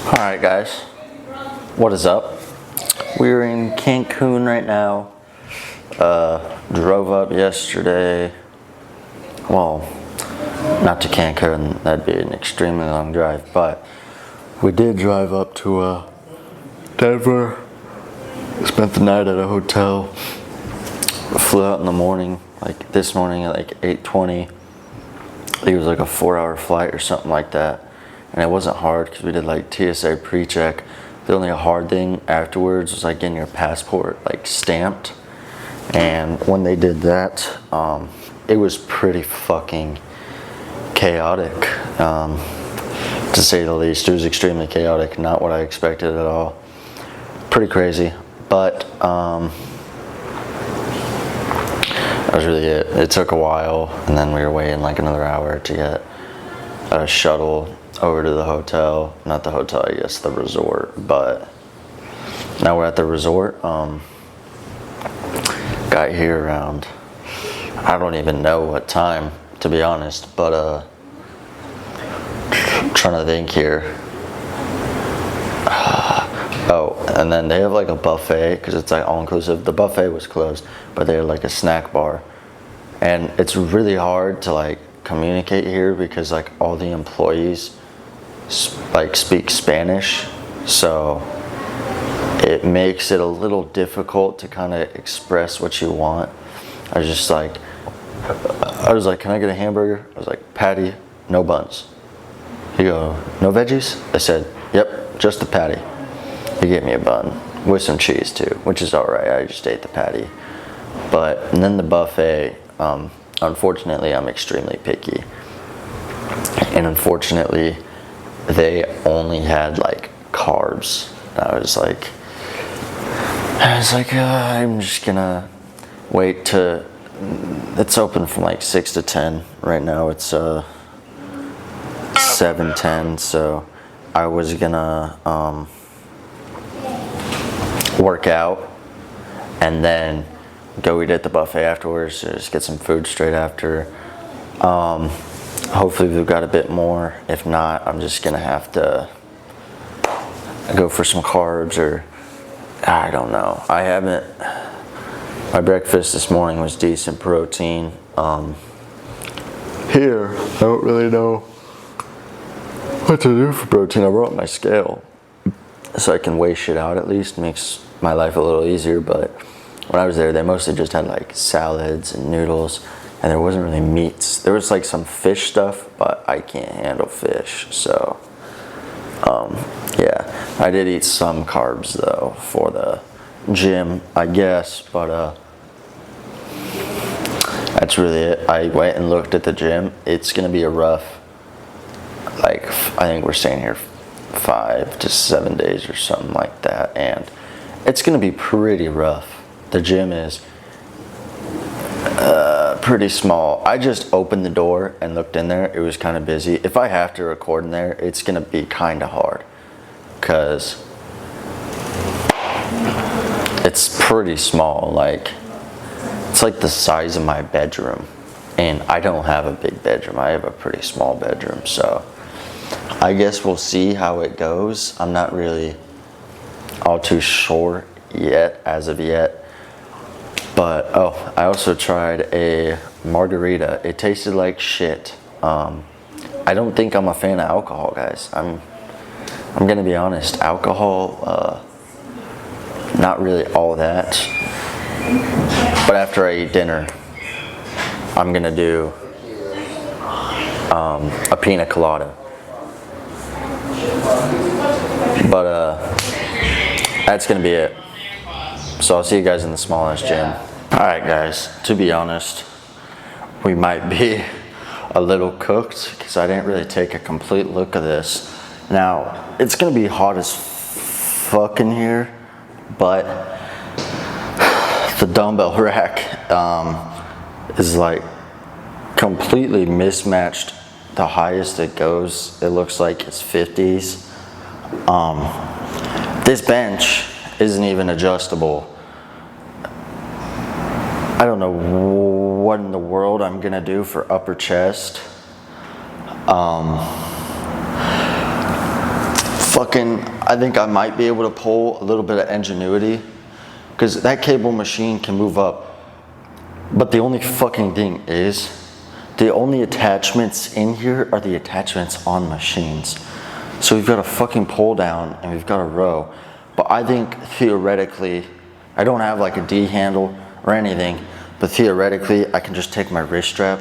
Alright guys, what is up? We're in Cancun right now. Drove up yesterday. Well, not to Cancun, that'd be an extremely long drive, but we did drive up to Denver. Spent the night at a hotel. Flew out in the morning, like this morning at like 8:20. I think it was like a 4-hour flight or something like that. And it wasn't hard because we did like TSA pre-check. The only hard thing afterwards was like getting your passport like stamped. And when they did that, it was pretty fucking chaotic, to say the least. It was extremely chaotic, not what I expected at all. Pretty crazy, but that was really it. It took a while, and then we were waiting like another hour to get a shuttle over to the hotel. Not the hotel, I guess the resort, but now we're at the resort. Got here around, I don't even know what time, to be honest, but trying to think here. Oh, and then they have like a buffet because it's like all inclusive. The buffet was closed, but they had like a snack bar, and it's really hard to like communicate here because like all the employees like speak Spanish, so it makes it a little difficult to kind of express what you want. I was like, can I get a hamburger? I was like, patty, no buns. He go, no veggies? I said, yep, just the patty. He gave me a bun with some cheese too, which is all right. I just ate the patty. And then the buffet, unfortunately, I'm extremely picky. And unfortunately, they only had like carbs. I was like, I'm just gonna wait to, it's open from like 6 to 10. Right now it's 7:10, so I was gonna work out and then go eat at the buffet afterwards, just get some food straight after. Hopefully we've got a bit more. If not, I'm just gonna have to go for some carbs, or I don't know. My breakfast this morning was decent protein. Here, I don't really know what to do for protein. I brought my scale so I can weigh shit out at least. Makes my life a little easier, but when I was there, they mostly just had like salads and noodles, and there wasn't really meats. There was like some fish stuff, but I can't handle fish, so yeah. I did eat some carbs though for the gym, I guess, but that's really it. I went and looked at the gym. It's gonna be a rough, like, I think we're staying here 5 to 7 days or something like that, and it's gonna be pretty rough. The gym is pretty small. I just opened the door and looked in there. It was kind of busy. If I have to record in there, it's gonna be kind of hard because it's pretty small. Like, it's like the size of my bedroom, and I don't have a big bedroom. I have a pretty small bedroom, so I guess we'll see how it goes. I'm not really all too sure yet, as of yet. But I also tried a margarita. It tasted like shit. I don't think I'm a fan of alcohol, guys. I'm gonna be honest. Alcohol, not really all that. But after I eat dinner, I'm gonna do a pina colada. But that's gonna be it. So I'll see you guys in the small-ass gym. Alright guys, to be honest, we might be a little cooked because I didn't really take a complete look at this. Now, it's gonna be hot as fuck in here, but the dumbbell rack is like completely mismatched. The highest it goes, it looks like it's 50s. This bench isn't even adjustable. I don't know what in the world I'm gonna do for upper chest. I think I might be able to pull a little bit of ingenuity, because that cable machine can move up. But the only fucking thing is, the only attachments in here are the attachments on machines. So we've got a fucking pull down and we've got a row. But I think theoretically, I don't have like a D handle or anything, but theoretically I can just take my wrist strap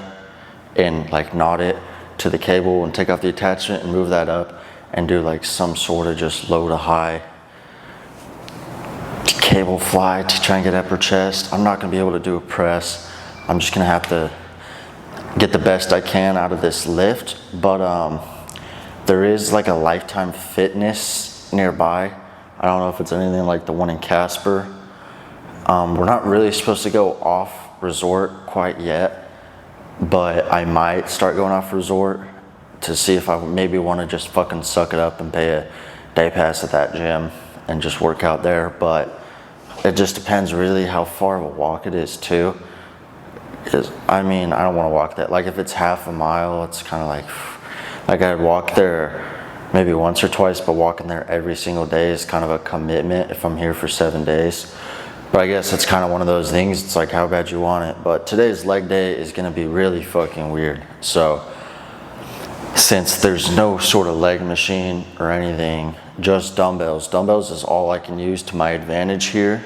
and like knot it to the cable and take off the attachment and move that up and do like some sort of just low to high cable fly to try and get upper chest. I'm not gonna be able to do a press. I'm just gonna have to get the best I can out of this lift. But there is like a Lifetime Fitness nearby. I don't know if it's anything like the one in Casper. We're not really supposed to go off resort quite yet, but I might start going off resort to see if I maybe want to just fucking suck it up and pay a day pass at that gym and just work out there. But it just depends really how far of a walk it is too. I mean, I don't want to walk that. Like if it's half a mile, it's kind of like I'd walk there maybe once or twice, but walking there every single day is kind of a commitment if I'm here for 7 days. But I guess it's kind of one of those things. It's like how bad you want it. But today's leg day is going to be really fucking weird. So since there's no sort of leg machine or anything, just dumbbells. Dumbbells is all I can use to my advantage here.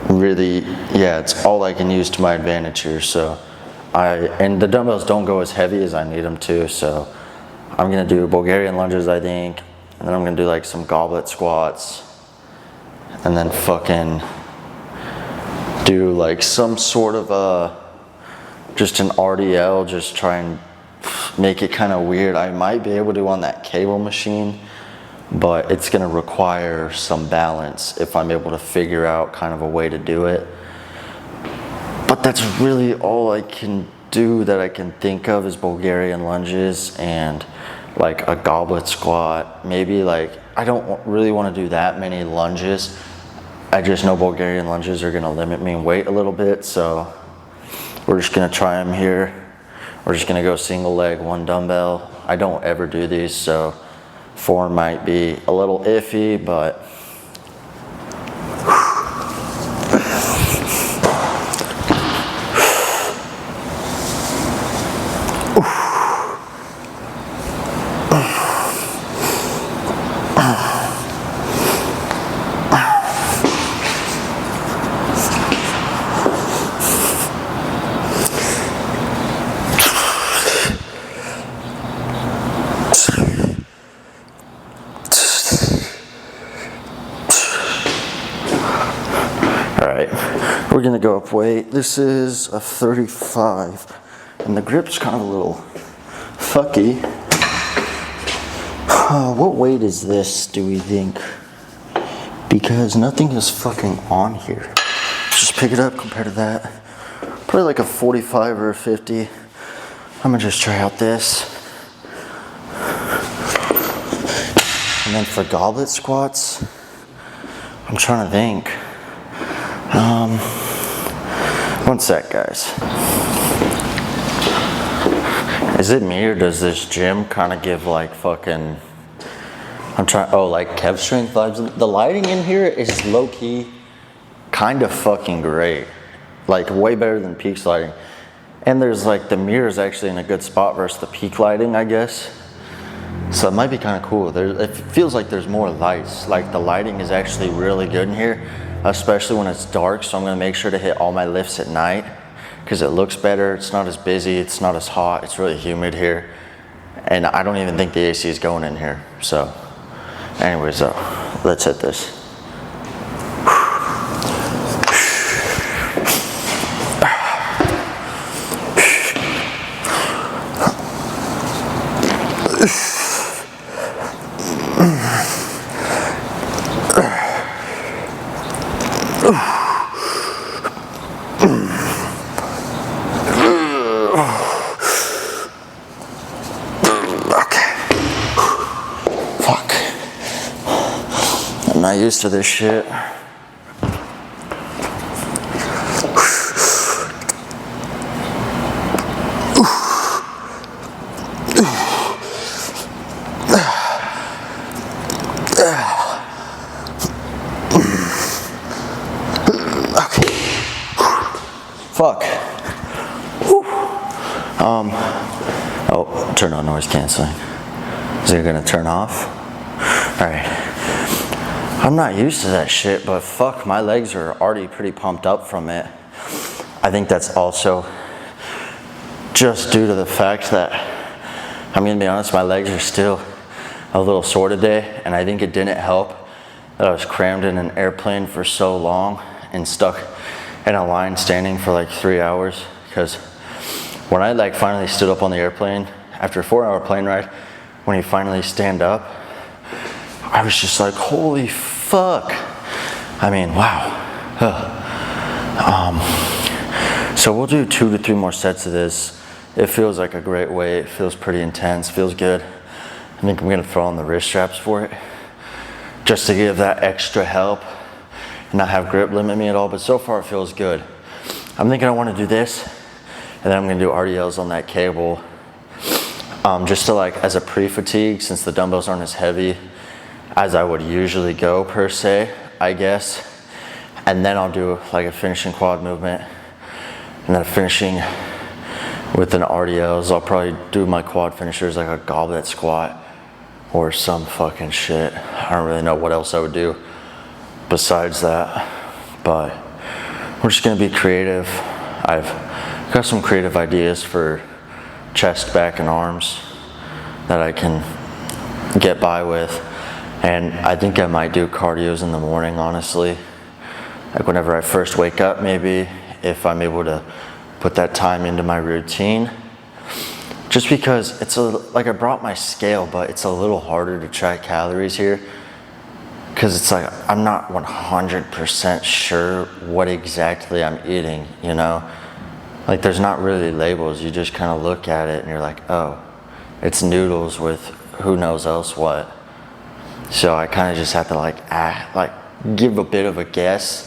Really, yeah, it's all I can use to my advantage here. So and the dumbbells don't go as heavy as I need them to. So I'm gonna do Bulgarian lunges, I think, and then I'm gonna do like some goblet squats, and then fucking do like some sort of just an RDL, just try and make it kind of weird. I might be able to on that cable machine, but it's gonna require some balance if I'm able to figure out kind of a way to do it. But that's really all I can do that I can think of is Bulgarian lunges and like a goblet squat. Maybe like, I don't really want to do that many lunges. I just know Bulgarian lunges are gonna limit me in weight a little bit, so we're just gonna try them here. We're just gonna go single leg, one dumbbell. I don't ever do these, so form might be a little iffy, but we're gonna go up weight. This is a 35, and the grip's kind of a little fucky. What weight is this, do we think? Because nothing is fucking on here. Just pick it up compared to that. Probably like a 45 or a 50. I'm gonna just try out this. And then for goblet squats, I'm trying to think. One sec, guys. Is it me or does this gym kind of give like fucking, like Kev Strength vibes? The lighting in here is low-key kind of fucking great. Like way better than Peak's lighting. And there's like, the mirror is actually in a good spot versus the Peak lighting, I guess. So it might be kind of cool. It feels like there's more lights. Like the lighting is actually really good in here, especially when it's dark. So I'm gonna make sure to hit all my lifts at night because it looks better. It's not as busy, it's not as hot, it's really humid here. And I don't even think the AC is going in here. So anyways, let's hit this. I'm not used to this shit. Okay. Fuck. Whew. Oh, turn on noise canceling. Is it gonna turn off? Alright. I'm not used to that shit, but fuck, my legs are already pretty pumped up from it. I think that's also just due to the fact that, I'm gonna be honest, my legs are still a little sore today, and I think it didn't help that I was crammed in an airplane for so long and stuck in a line standing for like 3 hours, because when I like finally stood up on the airplane after a 4-hour plane ride, when you finally stand up, I was just like, holy fuck. I mean, wow. So we'll do 2 to 3 more sets of this. It feels like a great weight. It feels pretty intense, feels good. I think I'm gonna throw on the wrist straps for it, just to give that extra help and not have grip limit me at all, but so far it feels good. I'm thinking I wanna do this, and then I'm gonna do RDLs on that cable, just to like, as a pre-fatigue, since the dumbbells aren't as heavy as I would usually go per se, I guess. And then I'll do like a finishing quad movement, and then finishing with an RDLs. I'll probably do my quad finishers like a goblet squat or some fucking shit. I don't really know what else I would do besides that, but we're just gonna be creative. I've got some creative ideas for chest, back, and arms that I can get by with, and I think I might do cardios in the morning, honestly. Like whenever I first wake up, maybe, if I'm able to put that time into my routine. Just because it's like I brought my scale, but it's a little harder to track calories here, because it's like I'm not 100% sure what exactly I'm eating, you know? Like there's not really labels. You just kind of look at it and you're like, oh, it's noodles with who knows else what. So I kind of just have to like give a bit of a guess.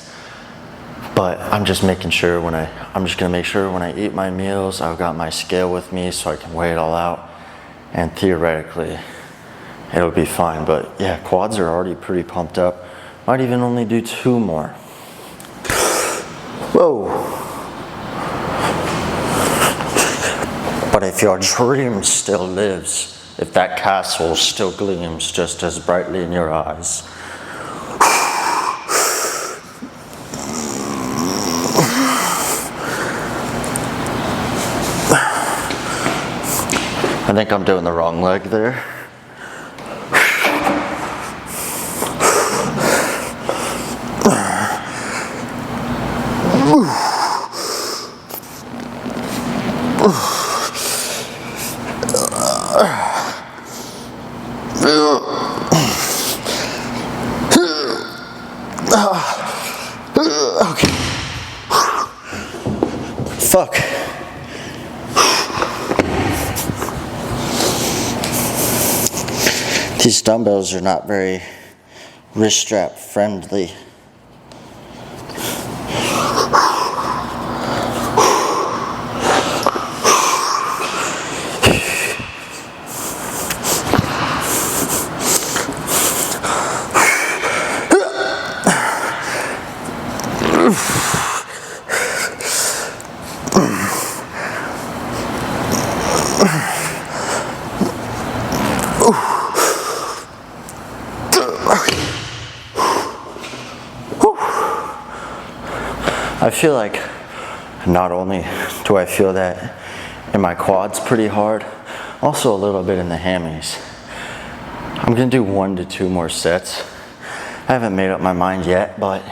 But I'm just making sure I'm just gonna make sure when I eat my meals, I've got my scale with me so I can weigh it all out, and theoretically it'll be fine. But yeah, quads are already pretty pumped up. Might even only do 2 more. Whoa. But if your dream still lives, if that castle still gleams just as brightly in your eyes, I think I'm doing the wrong leg there. Okay. Fuck. These dumbbells are not very wrist strap friendly. I feel like not only do I feel that in my quads pretty hard, also a little bit in the hammies. I'm gonna do 1 to 2 more sets. I haven't made up my mind yet, but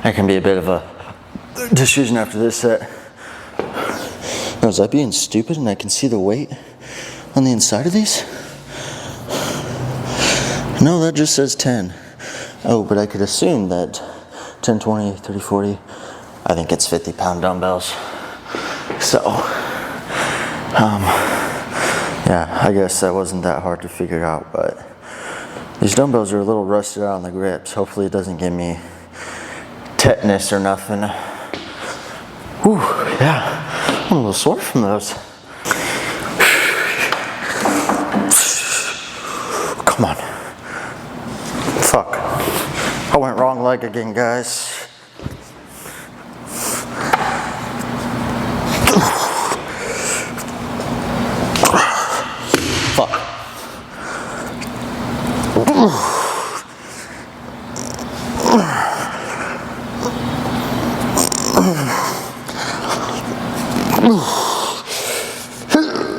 that can be a bit of a decision after this set. Now, is I being stupid and I can see the weight on the inside of these? No, that just says 10. Oh, but I could assume that 10, 20, 30, 40, I think it's 50-pound dumbbells. So, yeah, I guess that wasn't that hard to figure out, but these dumbbells are a little rusted out on the grips. Hopefully it doesn't give me tetanus or nothing. Whew, yeah, I'm a little sore from those. Come on. went wrong leg again, guys. Fuck.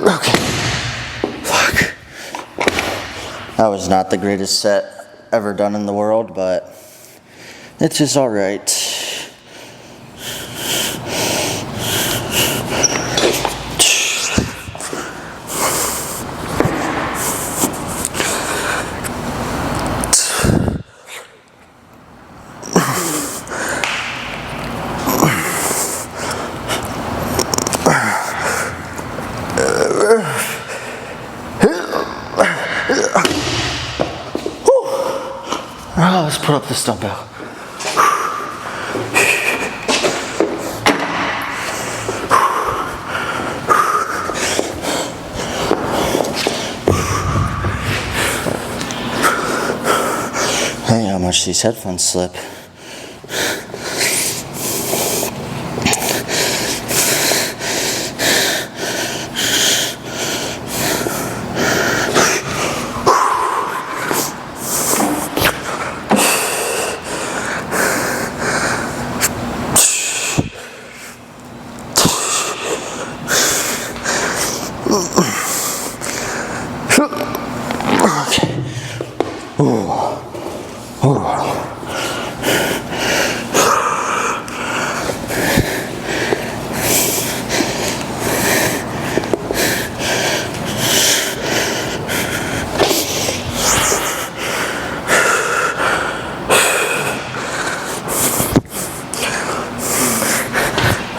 Okay. Fuck. That was not the greatest set ever done in the world, but it's just alright. Oh, let's put up this dumbbell. Hey, how much these headphones slip. Okay. Ooh. Ooh.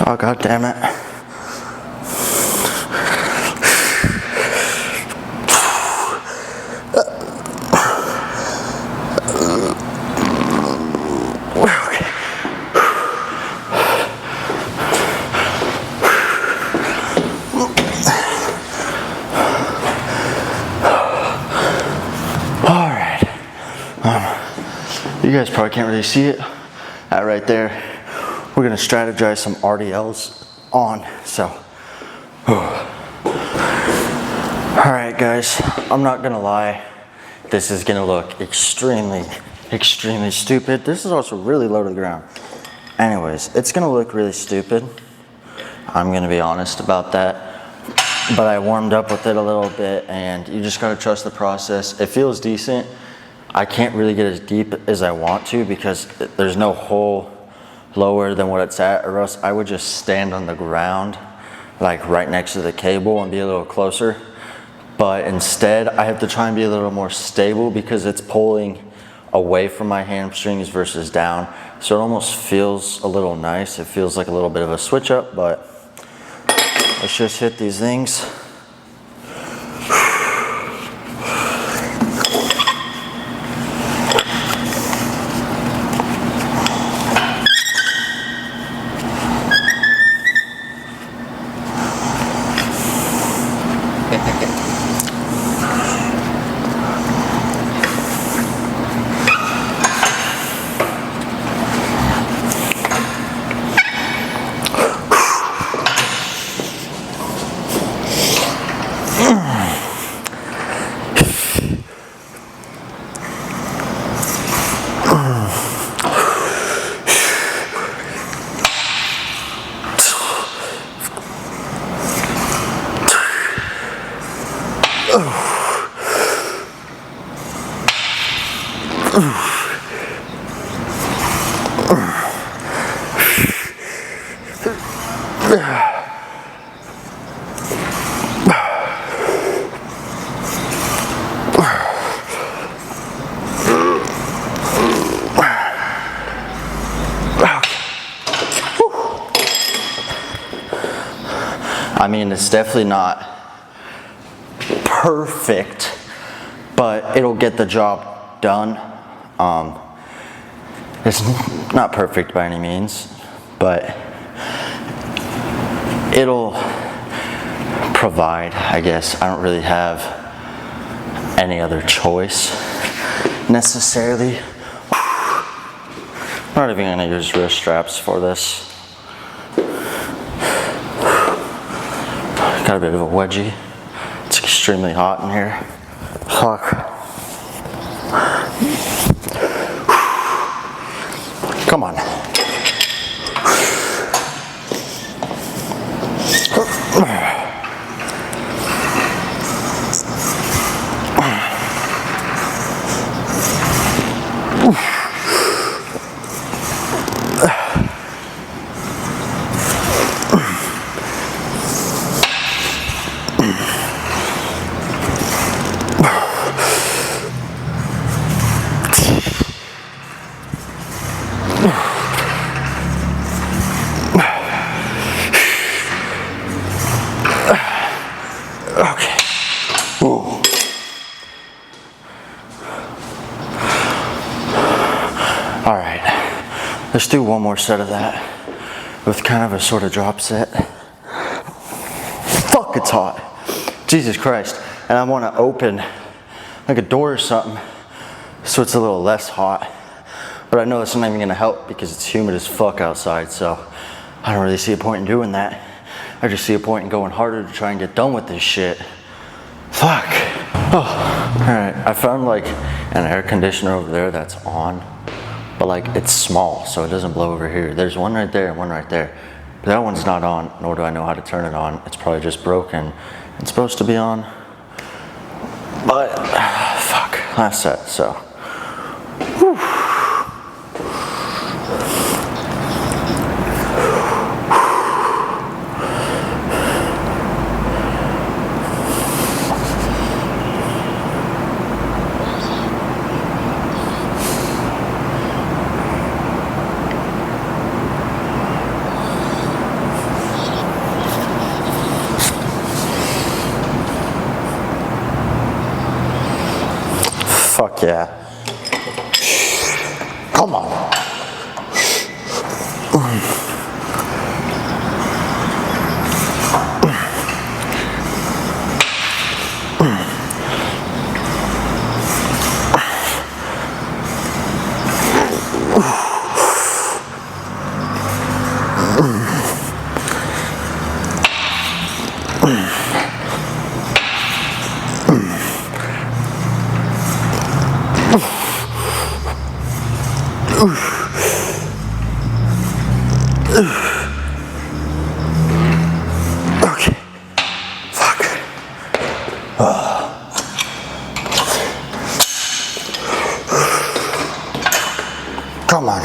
Oh, God damn it. You guys probably can't really see it. That right there. We're gonna strategize some RDLs on, so. Alright guys, I'm not gonna lie. This is gonna look extremely stupid. This is also really low to the ground. Anyways, it's gonna look really stupid. I'm gonna be honest about that. But I warmed up with it a little bit, and you just gotta trust the process. It feels decent. I can't really get as deep as I want to because there's no hole lower than what it's at, or else I would just stand on the ground like right next to the cable and be a little closer. But instead I have to try and be a little more stable because it's pulling away from my hamstrings versus down. So it almost feels a little nice. It feels like a little bit of a switch up, but let's just hit these things. I mean, it's definitely not perfect, but it'll get the job done. It's not perfect by any means, but it'll provide, I guess. I don't really have any other choice necessarily. I'm not even gonna use wrist straps for this. Got a bit of a wedgie. It's extremely hot in here. Fuck. Come on. Okay. Ooh. All right. Let's do one more set of that with kind of a sort of drop set. Fuck, it's hot. Jesus Christ. And I want to open like a door or something so it's a little less hot. But I know that's not even going to help because it's humid as fuck outside, so I don't really see a point in doing that. I just see a point in going harder to try and get done with this shit. Fuck. Oh, all right. I found like an air conditioner over there that's on, but like it's small, so it doesn't blow over here. There's one right there and one right there. But that one's not on, nor do I know how to turn it on. It's probably just broken. It's supposed to be on, but fuck, last set, so. Whew. Fuck yeah. Come on. Okay. Fuck. Come on.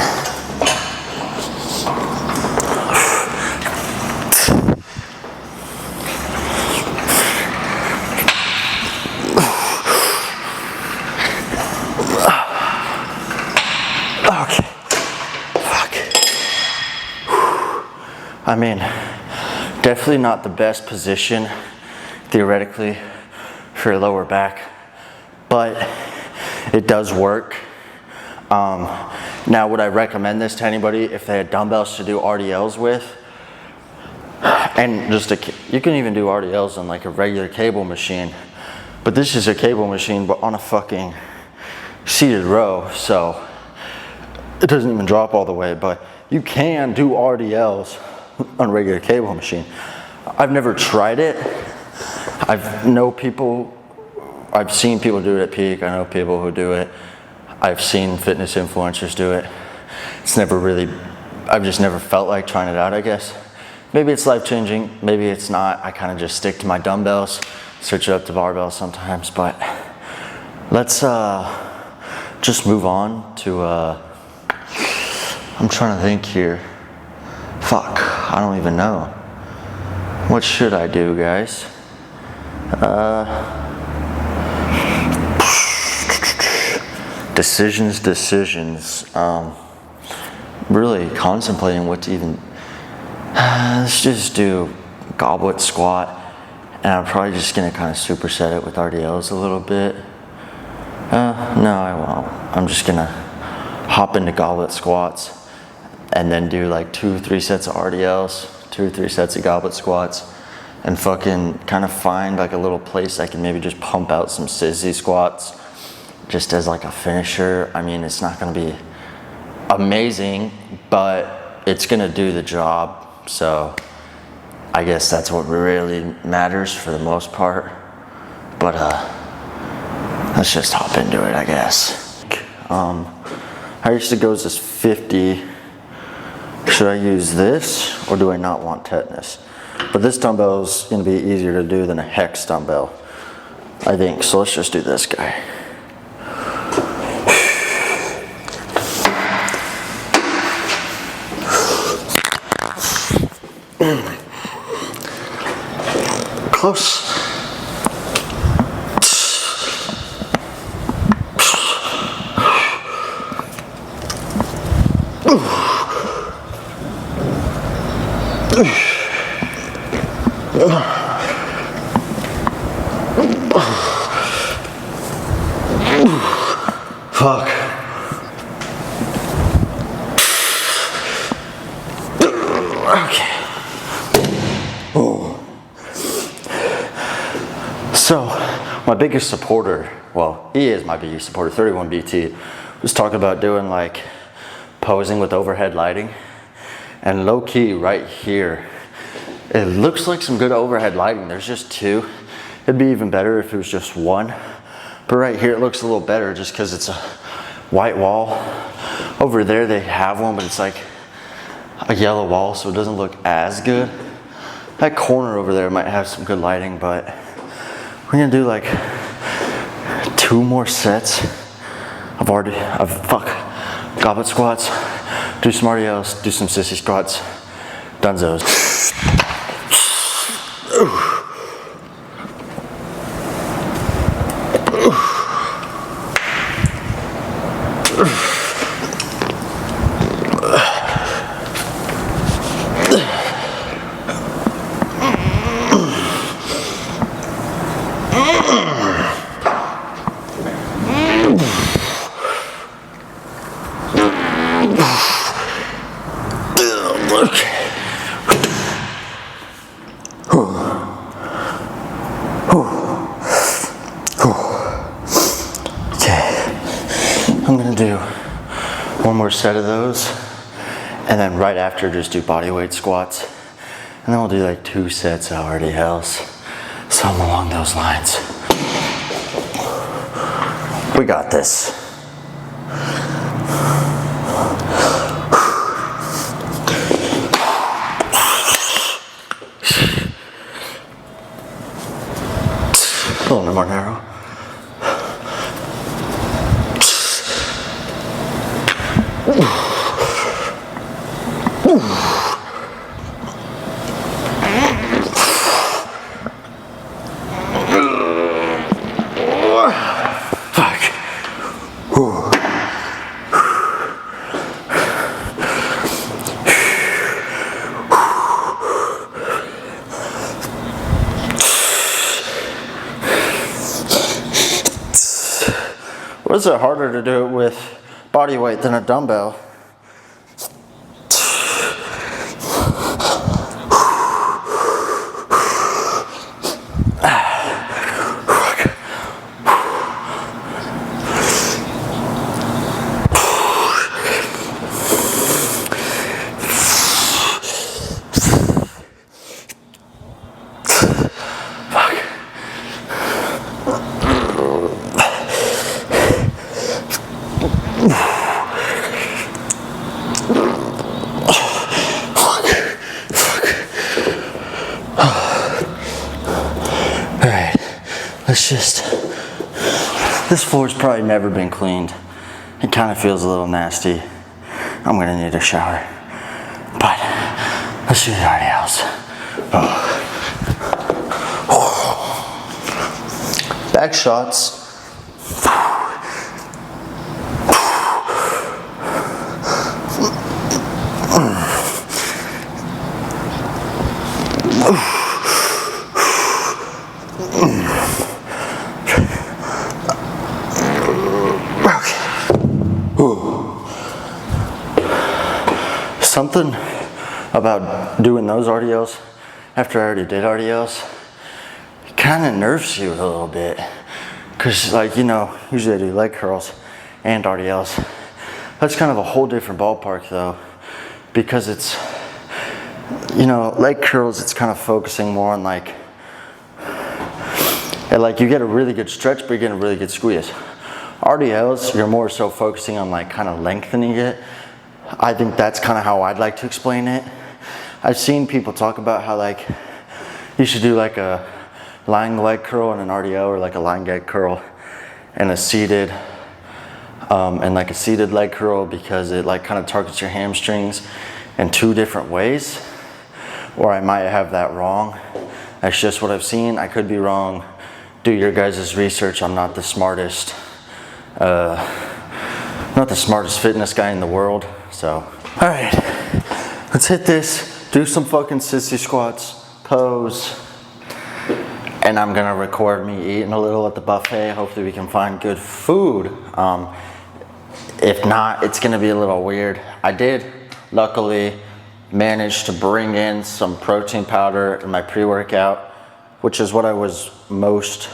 Okay. Fuck. I mean, definitely not the best position, theoretically, for your lower back, but it does work. Now, would I recommend this to anybody if they had dumbbells to do RDLs with? And you can even do RDLs on like a regular cable machine, but this is a cable machine, but on a fucking seated row, so it doesn't even drop all the way, but you can do RDLs on a regular cable machine. I've never tried it. I've seen people do it at Peak. I know people who do it. I've seen fitness influencers do it. I've just never felt like trying it out, I guess. Maybe it's life-changing, maybe it's not. I kind of just stick to my dumbbells, switch it up to barbells sometimes, but let's just move on to, I'm trying to think here. Fuck, I don't even know. What should I do, guys? Decisions. Really contemplating what to even. Let's just do goblet squat, and I'm probably just gonna kind of superset it with RDLs a little bit. No, I won't. I'm just gonna hop into goblet squats, and then do like 2-3 sets of RDLs, 2-3 sets of goblet squats, and fucking kind of find like a little place I can maybe just pump out some SISI squats just as like a finisher. I mean, it's not gonna be amazing, but it's gonna do the job. So I guess that's what really matters for the most part. But let's just hop into it, I guess. I used to go as this 50. Should I use this or do I not want tetanus? But this dumbbell is going to be easier to do than a hex dumbbell, I think. So let's just do this guy. Close. Fuck. Okay. Oh. So, my biggest supporter, well, he is my biggest supporter, 31BT, was talking about doing like posing with overhead lighting. And low key right here, it looks like some good overhead lighting. There's just two. It'd be even better if it was just one. But right here, it looks a little better just because it's a white wall. Over there, they have one, but it's like a yellow wall, so it doesn't look as good. That corner over there might have some good lighting, but we're gonna do like 2 more sets of goblet squats, do some RDLs, do some sissy squats, dunzos. I'm gonna do 1 more set of those, and then right after just do body weight squats, and then we'll do like 2 sets of RDLs, something along those lines. We got this. A little more narrow. Or is it harder to do it with body weight than a dumbbell? This floor's probably never been cleaned. It kind of feels a little nasty. I'm gonna need a shower. But let's do the RDLs. Back shots. Something about doing those RDLs after I already did RDLs, it kind of nerves you a little bit. Cause like, you know, usually I do leg curls and RDLs. That's kind of a whole different ballpark though, because it's, you know, leg curls, it's kind of focusing more on like, and like you get a really good stretch, but you get a really good squeeze. RDLs, you're more so focusing on like kind of lengthening it. I think that's kind of how I'd like to explain it. I've seen people talk about how like you should do like a lying leg curl and an RDL, or like a lying leg curl and a seated leg curl, because it like kind of targets your hamstrings in two different ways. Or I might have that wrong. That's just what I've seen. I could be wrong. Do your guys' research. I'm not the smartest fitness guy in the world. So, all right, let's hit this. Do some fucking sissy squats, pose, and I'm gonna record me eating a little at the buffet. Hopefully we can find good food. If not, it's gonna be a little weird. I did luckily manage to bring in some protein powder in my pre-workout, which is what I was most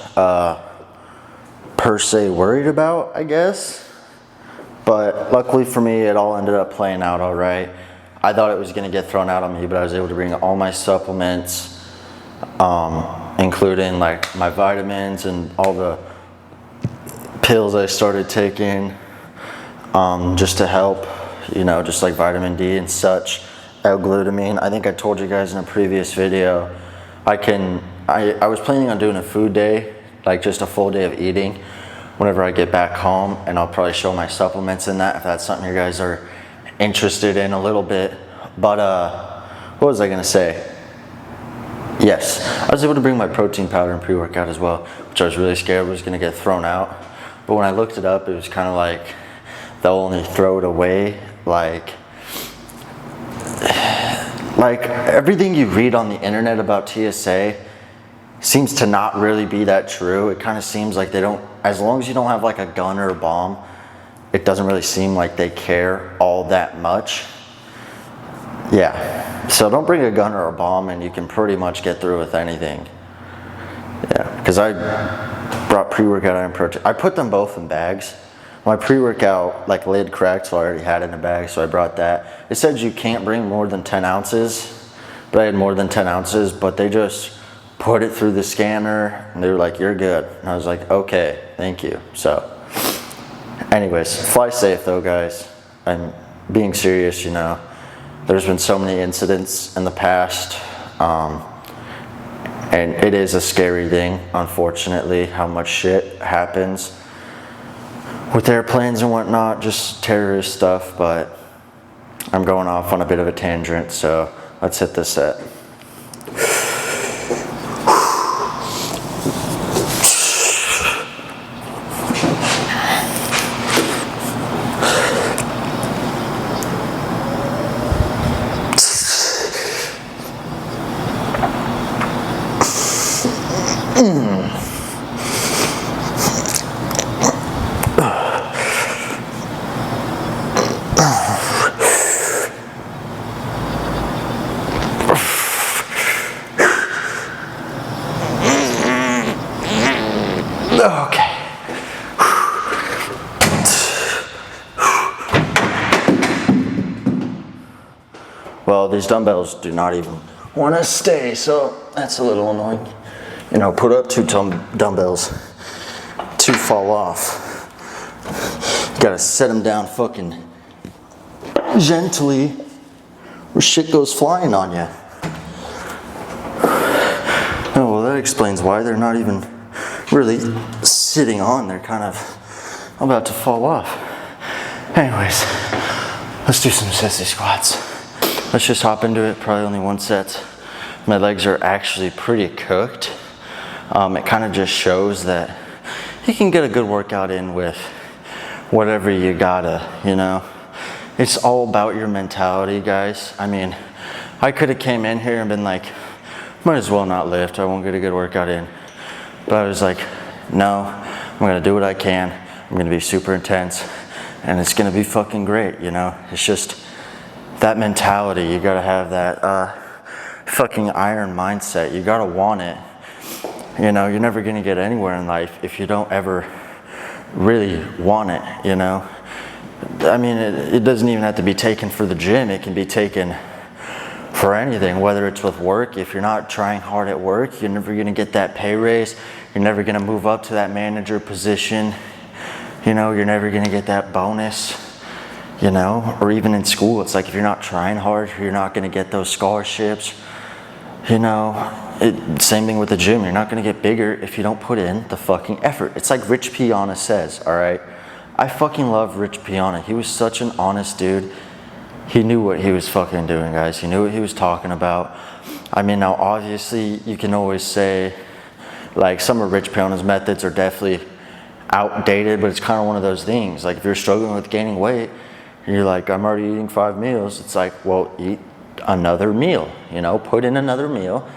per se worried about, I guess. But luckily for me, it all ended up playing out all right. I thought it was gonna get thrown out on me, but I was able to bring all my supplements, including like my vitamins and all the pills I started taking, just to help, you know, just like vitamin D and such, L-glutamine. I think I told you guys in a previous video, I was planning on doing a food day, like just a full day of eating whenever I get back home, and I'll probably show my supplements in that if that's something you guys are interested in a little bit. But what was I gonna say? Yes, I was able to bring my protein powder and pre-workout as well, which I was really scared was gonna get thrown out. But when I looked it up, it was kind of like they'll only throw it away. Like everything you read on the internet about TSA seems to not really be that true. It kind of seems like they don't, as long as you don't have like a gun or a bomb, it doesn't really seem like they care all that much. Yeah, so don't bring a gun or a bomb and you can pretty much get through with anything. Yeah, because I brought pre-workout and protein. I put them both in bags. My pre-workout like lid cracked, so I already had it in a bag, so I brought that. It said you can't bring more than 10 ounces, but I had more than 10 ounces, but they just put it through the scanner and they were like, you're good. And I was like, okay, thank you. So anyways, fly safe though, guys. I'm being serious, you know. There's been so many incidents in the past, and it is a scary thing, unfortunately, how much shit happens with airplanes and whatnot, just terrorist stuff. But I'm going off on a bit of a tangent, so let's hit this set. Okay. Well, these dumbbells do not even want to stay, so that's a little annoying. You know, put up two dumbbells, two fall off. You gotta set them down fucking gently, or shit goes flying on you. Oh, well, that explains why they're not even really sitting on. They're kind of about to fall off. Anyways, let's do some sissy squats. Let's just hop into it. Probably only one set. My legs are actually pretty cooked. It kind of just shows that you can get a good workout in with whatever you gotta, you know. It's all about your mentality, guys. I mean, I could have came in here and been like, might as well not lift, I won't get a good workout in. But I was like, no, I'm gonna do what I can. I'm gonna be super intense and it's gonna be fucking great, you know. It's just that mentality. You gotta have that fucking iron mindset. You gotta want it. You know, you're never gonna get anywhere in life if you don't ever really want it, you know. I mean, it doesn't even have to be taken for the gym. It can be taken for anything, whether it's with work. If you're not trying hard at work, you're never going to get that pay raise. You're never going to move up to that manager position. You know, you're never going to get that bonus, you know, or even in school. It's like if you're not trying hard, you're not going to get those scholarships. You know, same thing with the gym. You're not going to get bigger if you don't put in the fucking effort. It's like Rich Piana says, all right? I fucking love Rich Piana. He was such an honest dude. He knew what he was fucking doing, guys. He knew what he was talking about. I mean, now obviously you can always say, like, some of Rich Piana's methods are definitely outdated, but it's kind of one of those things. Like, if you're struggling with gaining weight and you're like, I'm already eating 5 meals, it's like, well, eat another meal, you know, put in another meal.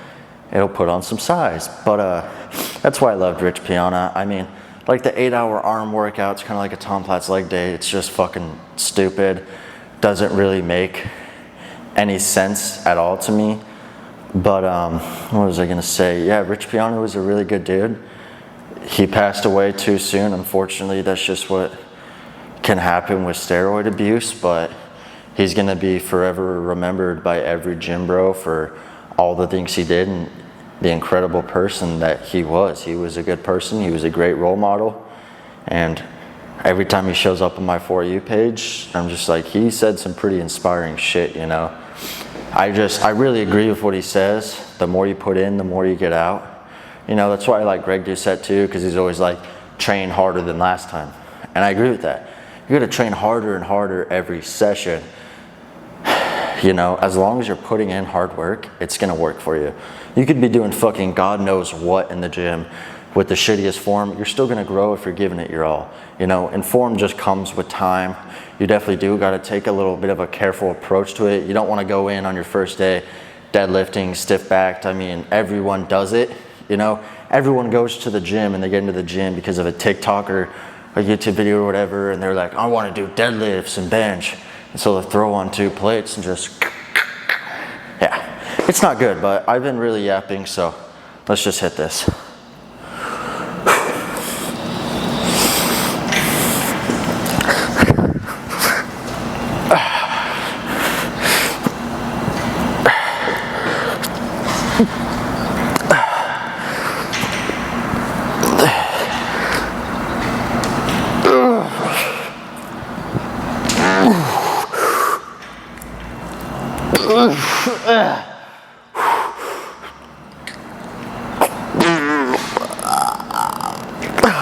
It'll put on some size. But that's why I loved Rich Piana. I mean, like the 8-hour arm workout's kind of like a Tom Platz leg day. It's just fucking stupid. Doesn't really make any sense at all to me. But what was I gonna say? Yeah, Rich Piana was a really good dude. He passed away too soon. Unfortunately, that's just what can happen with steroid abuse, but he's gonna be forever remembered by every gym bro for all the things he did and the incredible person that he was. He was a good person. He was a great role model. And every time he shows up on my For You page, I'm just like, he said some pretty inspiring shit, you know. I really agree with what he says. The more you put in, the more you get out. You know, that's why I like Greg Doucette too, because he's always like, train harder than last time. And I agree with that. You gotta train harder and harder every session. You know, as long as you're putting in hard work, it's gonna work for you. You could be doing fucking God knows what in the gym with the shittiest form. You're still gonna grow if you're giving it your all. You know, and form just comes with time. You definitely do gotta take a little bit of a careful approach to it. You don't wanna go in on your first day deadlifting, stiff backed. I mean, everyone does it. You know, everyone goes to the gym and they get into the gym because of a TikTok or a YouTube video or whatever, and they're like, I want to do deadlifts and bench. And so they'll throw on 2 plates and just, yeah. It's not good, but I've been really yapping, so let's just hit this.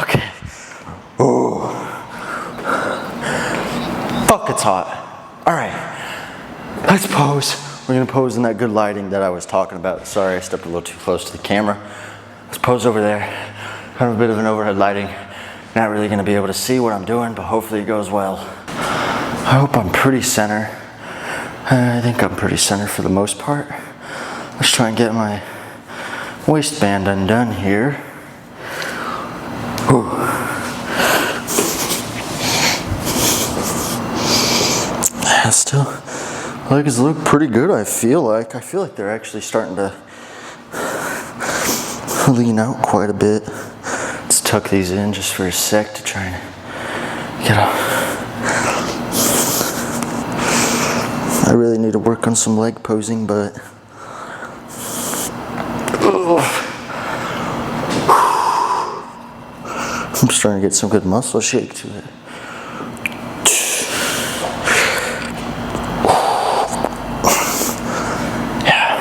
Okay. Oh. Fuck, it's hot. All right. Let's pose. We're gonna pose in that good lighting that I was talking about. Sorry, I stepped a little too close to the camera. Let's pose over there. Kind of a bit of an overhead lighting. Not really gonna be able to see what I'm doing, but hopefully it goes well. I hope I'm pretty center. I think I'm pretty center for the most part. Let's try and get my waistband undone here. Ooh. Yeah, still, legs look pretty good. I feel like they're actually starting to lean out quite a bit. Let's tuck these in just for a sec to try and get off. I really need to work on some leg posing, but I'm just trying to get some good muscle shake to it. Yeah.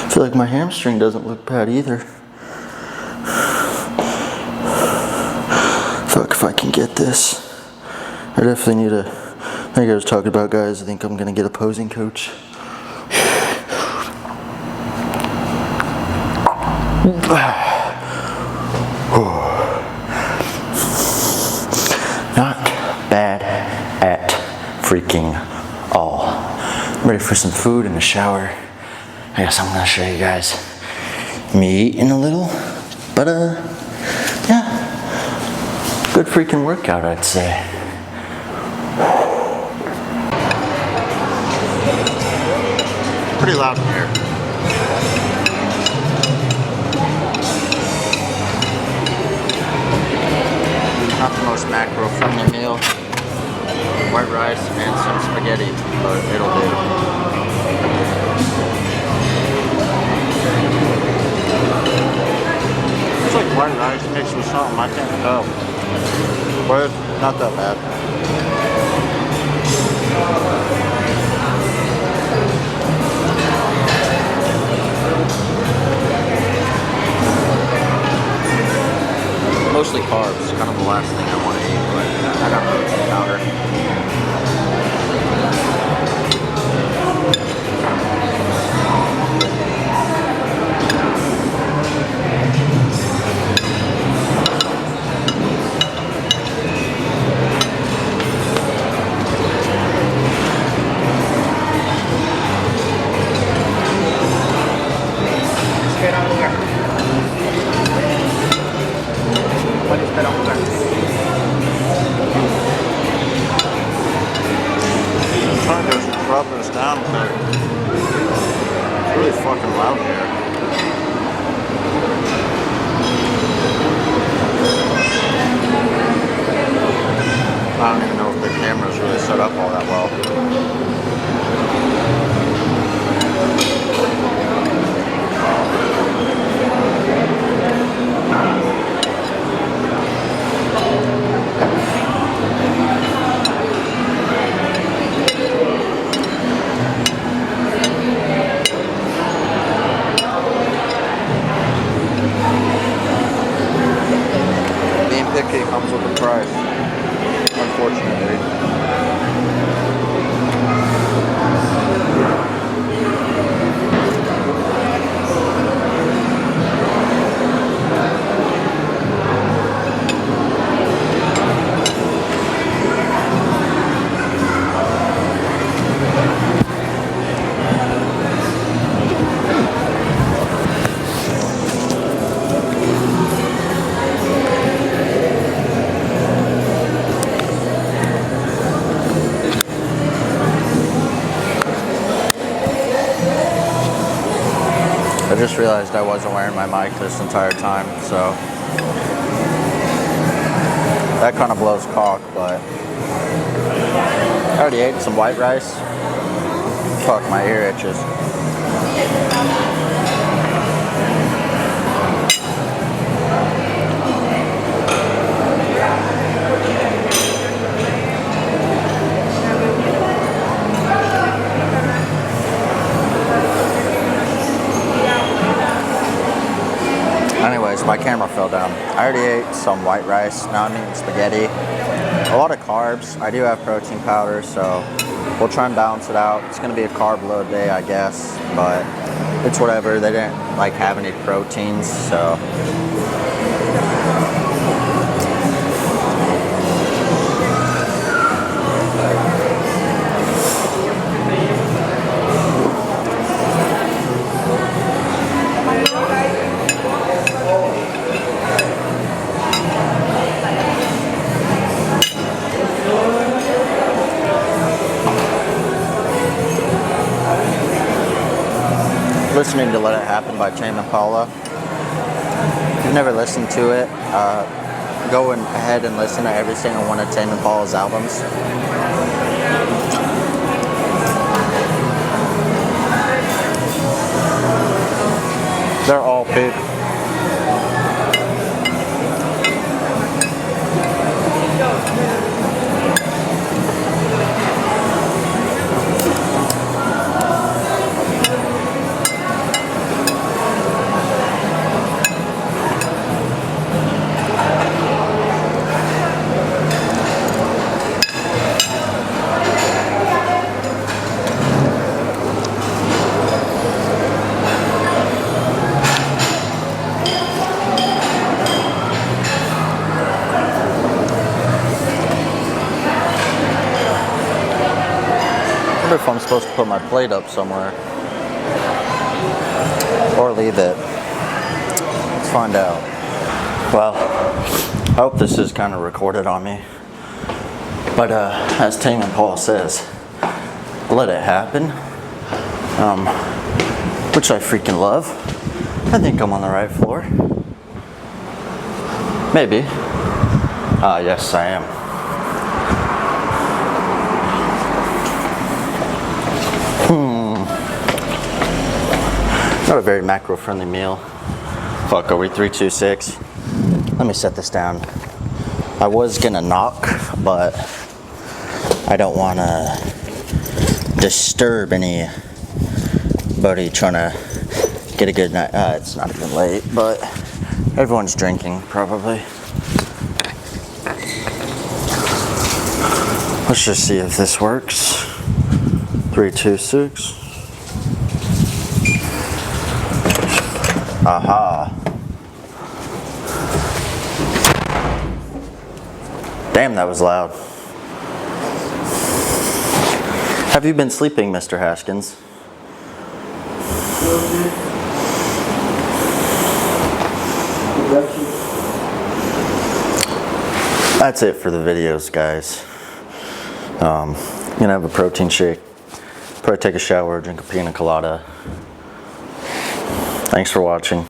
I feel like my hamstring doesn't look bad either. Fuck if I can get this. I definitely need a, I think I was talking about, guys, I think I'm gonna get a posing coach. Not bad at freaking all. I'm ready for some food and a shower. I guess I'm gonna show you guys me eating a little, but yeah, good freaking workout, I'd say. Pretty loud in here. but it'll do. It's like white rice mixed with something, I can't tell. But it's not that bad. Mostly carbs, kind of the last thing I want to eat, but I got protein powder. I'm trying to rub this down, but it's really fucking loud here. I don't even know if the camera's really set up all that well. Being picky comes with a price, unfortunately. I just realized I wasn't wearing my mic this entire time, so that kind of blows cock, but I already ate some white rice. Fuck, my ear itches. Anyways, my camera fell down. I already ate some white rice. Now I'm eating spaghetti. A lot of carbs. I do have protein powder, so we'll try and balance it out. It's gonna be a carb load day, I guess, but it's whatever. They didn't like have any proteins, so. Listening to Let It Happen by Tame Impala. If you've never listened to it, go ahead and listen to every single one of Tame Impala's albums. They're all big. I wonder if I'm supposed to put my plate up somewhere or leave it. Let's find out. Well, I hope this is kind of recorded on me. But as Tame Impala says, let it happen. Which I freaking love. I think I'm on the right floor. Maybe. Yes, I am. Not a very macro-friendly meal. Fuck, are we 326? Let me set this down. I was gonna knock, but I don't wanna disturb anybody trying to get a good night. It's not even late, but everyone's drinking probably. Let's just see if this works. 326. Aha. Damn, that was loud. Have you been sleeping, Mr. Haskins? That's it for the videos, guys. I'm gonna have a protein shake, probably take a shower, drink a pina colada. Thanks for watching.